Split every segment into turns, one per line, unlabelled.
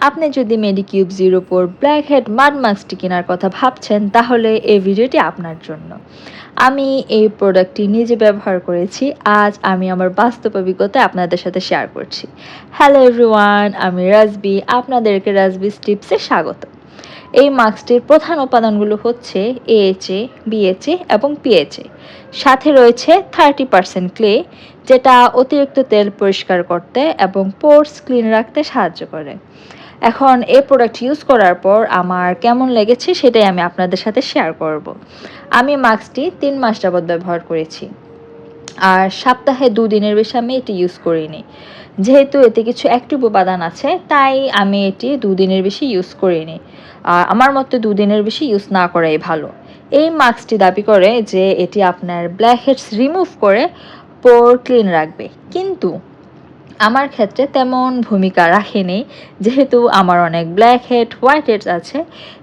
আপনি যদি মেডিকিউব জিরো পোর black head মাড মাস্কটি কেনার কথা ভাবছেন তাহলে এই ভিডিওটি আপনার জন্য। আমি এই প্রোডাক্টটি নিজে ব্যবহার করেছি। আজ আমি আমার বাস্তব অভিজ্ঞতা আপনাদের সাথে শেয়ার করছি। হ্যালো এভরিওয়ান, আমি রাজবি, আপনাদেরকে রাজবিস টিপসে স্বাগত। এই মাস্কটির প্রধান উপাদানগুলো হচ্ছে এএচএ, বিএচএ এবং পিএচএ। সাথে রয়েছে 30% ক্লে, যেটা অতিরিক্ত তেল পরিষ্কার করতে এবং পোর্স ক্লিন রাখতে সাহায্য করে। এখন এই প্রোডাক্ট ইউজ করার পর আমার কেমন লেগেছে সেটাই আমি আপনাদের সাথে শেয়ার করব। আমি মাস্কটি 3 মাস যাবৎ ব্যবহার করেছি, আর সপ্তাহে 2 দিনের বেশি আমি এটি ইউজ করিনি। যেহেতু এতে কিছু অ্যাক্টিভ উপাদান আছে তাই আমি এটি 2 দিনের বেশি ইউজ করিনি। আমার মতে 2 দিনের বেশি ইউজ না করাই ভালো। এই মাস্কটি দাবি করে যে এটি আপনার ব্ল্যাক হেডস রিমুভ করে পোর ক্লিন রাখবে, কিন্তু আমার ক্ষেত্রে তেমন ভূমিকা রাখেনি। যেহেতু আমার অনেক ব্ল্যাক হেড হোয়াইট হেডস আছে,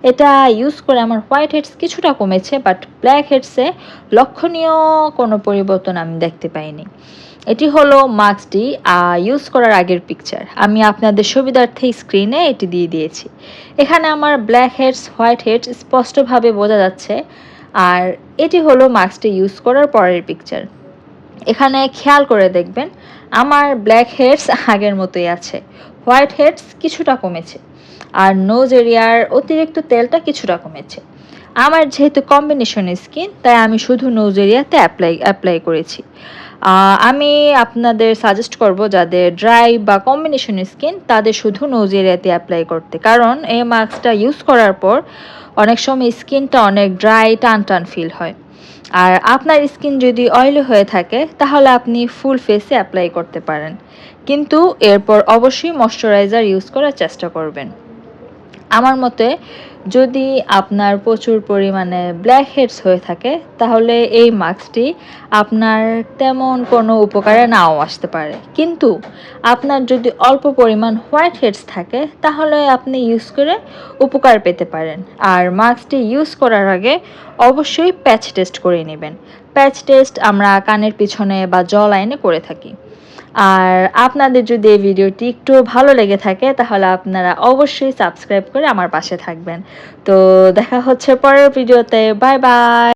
এটা ইউজ করে আমার হোয়াইট হেডস কিছুটা কমেছে, বাট ব্ল্যাক হেডসে লক্ষণীয় কোনো পরিবর্তন আমি দেখতে পাইনি। এটি হলো মাস্কটি ইউজ করার আগের পিকচার। আমি আপনাদের সুবিধার্থে স্ক্রিনে এটি দিয়ে দিয়েছি। এখানে আমার ব্ল্যাক হেডস হোয়াইট হেডস স্পষ্টভাবে বোঝা যাচ্ছে, আর এটি হলো মাস্কটি ইউজ করার পরের পিকচার। এখানে খেয়াল করে দেখবেন আমার ব্ল্যাক হেডস আগের মতোই আছে, হোয়াইট হেডস কিছুটা কমেছে, আর নোজ এরিয়ার অতিরিক্ত তেলটা কিছুটা কমেছে। আমার যেহেতু কম্বিনেশন স্কিন তাই আমি শুধু নোজ এরিয়াতে অ্যাপ্লাই করেছি। আমি আপনাদের সাজেস্ট করব যাদের ড্রাই বা কম্বিনেশন স্কিন তাদের শুধু নোজ এরিয়াতে অ্যাপ্লাই করতে, কারণ এই মাস্কটা ইউজ করার পর অনেক সময় স্কিনটা অনেক ড্রাই টান টান ফিল হয়। আর আপনার স্কিন যদি অয়েলি হয়ে থাকে তাহলে আপনি ফুল ফেসে অ্যাপ্লাই করতে পারেন, কিন্তু এরপর অবশ্যই ময়শ্চারাইজার ইউজ করার চেষ্টা করবেন। আমার মতে যদি আপনার প্রচুর পরিমাণে ব্ল্যাক হেডস হয়ে থাকে তাহলে এই মাস্কটি আপনার তেমন কোনো উপকারে নাও আসতে পারে, কিন্তু আপনার যদি অল্প পরিমাণ হোয়াইট হেডস থাকে তাহলে আপনি ইউজ করে উপকার পেতে পারেন। আর মাস্কটি ইউজ করার আগে অবশ্যই প্যাচ টেস্ট করে নেবেন। প্যাচ টেস্ট আমরা কানের পিছনে বা জ লাইনে করে থাকি। আর আপনাদের যদি এই ভিডিওটি একটু ভালো লেগে থাকে তাহলে আপনারা অবশ্যই সাবস্ক্রাইব করে আমার পাশে থাকবেন। তো দেখা হচ্ছে পরের ভিডিওতে। Bye bye.